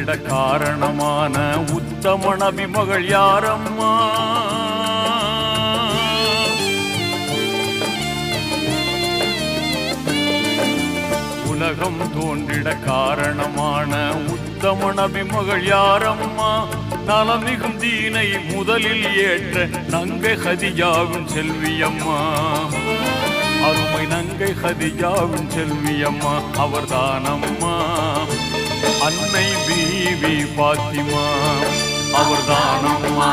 தோன்றிட காரணமான உத்தம நபி மகள் யாரம்மா? உலகம் தோன்றிட காரணமான உத்தம நபி மகள் யாரம்மா? நலமிகும் தீனை முதலில் ஏற்ற நங்கை ஹதிஜாவின் செல்வியம்மா. அருமை நங்கை ஹதிஜாவின் செல்வியம்மா அவர்தானம்மா. அன்னை பீவி பாத்திமா அவர்தானம்மா.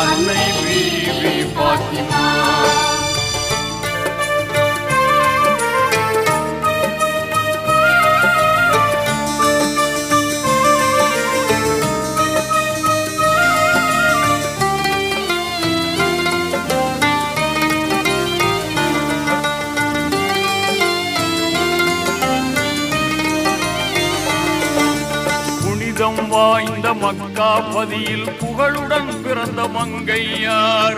அன்னை பீவி பாத்திமா. வாய்ந்த மக்கா பதியில் புகழுடன் பிறந்த மங்கையார்.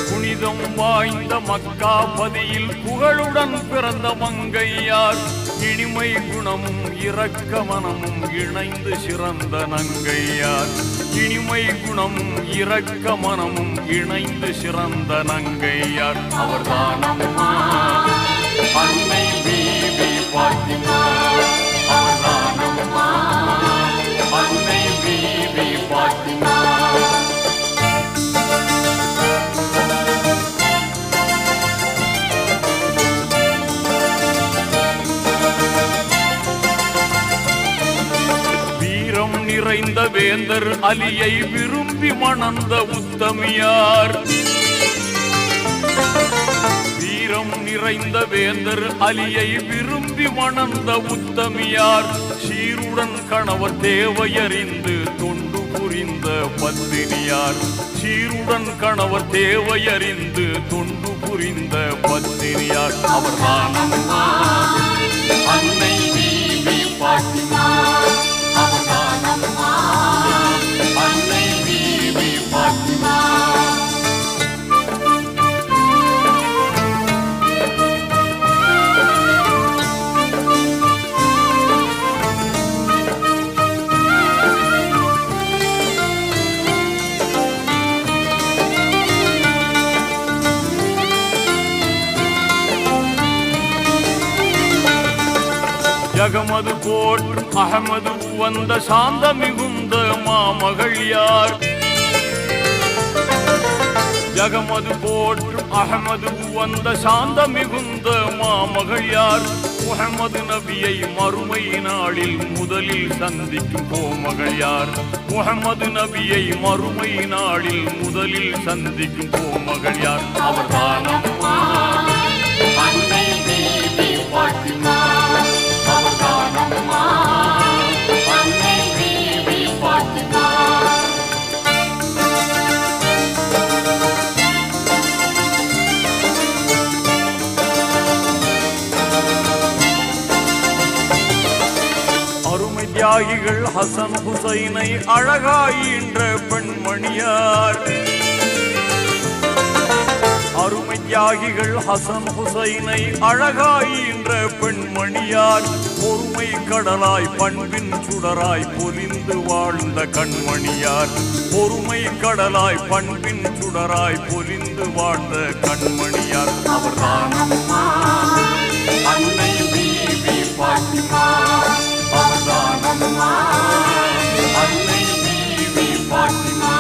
புனிதம் வாய்ந்த மக்கா பதியில் புகழுடன் பிறந்த மங்கையார். இனிமை குணமும் இரக்க மனமும் இணைந்து சிறந்த நங்கையார். இனிமை குணமும் இரக்க மனமும் இணைந்து சிறந்த நங்கையார் அவர்தானம்மா. அன்னை பீவி பாத்திமா அவர்தானம்மா. அன்னை பீவி பாத்திமா. வீரம் நிறைந்த வேந்தர் அலியை விரும்பி மணந்த உத்தமியார். வீரம் நிறைந்த வேந்தர் அலியை விரும்பி மணந்த உத்தமியார். சீருடன் கணவர் தேவையறிந்து தொண்டு புரிந்த பத்தினியார். சீருடன் கணவர் தேவையறிந்து தொண்டு புரிந்த பத்தினியார் அவர்தானம்மா. அன்னை பீவி பாத்திமா அவர்தானம்மா. அன்னை பீவி பாத்திமா. ஜகமது போற்றும் அகமது வந்த சாந்த மிகுந்த மாமகள் யார்? ஜகமது போற்றும் அகமது வந்த சாந்த மிகுந்த மாமகள் யார்? முஹம்மது நபியை மறுமை நாளில் முதலில் சந்திக்கும் கோமகள் யார்? முஹம்மது நபியை மறுமை நாளில் முதலில் சந்திக்கும் கோமகள் யார் அவர்தானம்மா. அன்னை பீவி பாத்திமா அவர்தானம்மா. அன்னை பீவி பாத்திமா. அருமை தியாகிகள் ஹசன் ஹுசைனை அழகாயின்ற பெண்மணியார். அருமை தியாகிகள் ஹசன் ஹுசைனை அழகாயின்ற பெண்மணியார். பொறுமை கடலாய் பண்பின் சுடராய் பொலிந்து வாழ்ந்த கண்மணியார். பொறுமை கடலாய் பண்பின் சுடராய் பொலிந்து வாழ்ந்த கண்மணியார் அவர்தானம்மா. அன்னை பீவி பாத்திமா அவர்தானம்மா. அன்னை பீவி பாத்திமா.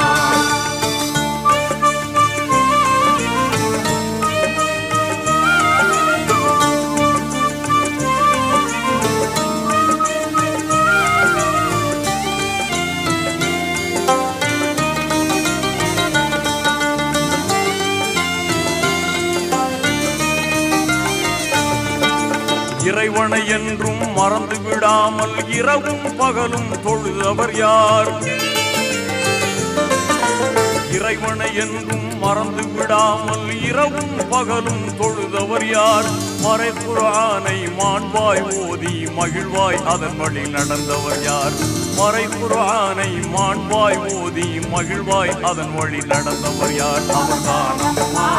இறைவனை என்றும் மறந்து விடாமல் இரவும் பகலும் தொழுதவர் யார்? இறைவனை என்றும் மறந்து விடாமல் இரவும் பகலும் தொழுதவர் யார்? மறை குர்ஆனை மாண்பாய் ஓதி மகிழ்வாய் அதன் வழி நடந்தவர் யார்? மறை குர்ஆனை மாண்பாய் ஓதி மகிழ்வாய் அதன் வழி நடந்தவர் யார் அவர்தானம்மா.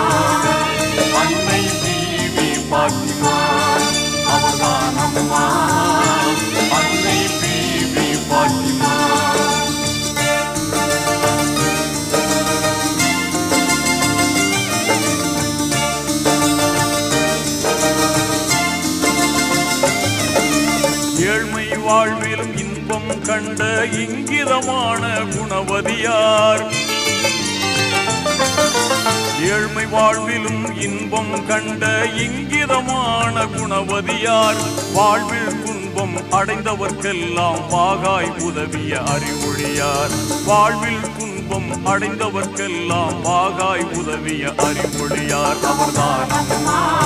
அன்னை பீவி பாத்திமா அவர்தானம்மா. வாழ்விலும் இன்பம் கண்ட இங்கிதமான குணவதியார். ஏழ்மை வாழ்விலும் இன்பம் கண்ட இங்கிதமான குணவதியார். வாழ்வில் துன்பம் அடைந்தவர்க்கெல்லாம் வாகாய் உதவிய அறிவொழியார். வாழ்வில் துன்பம் அடைந்தவர்க்கெல்லாம் வாகாய் உதவிய அறிவொழியார். அவர்தான் அம்மா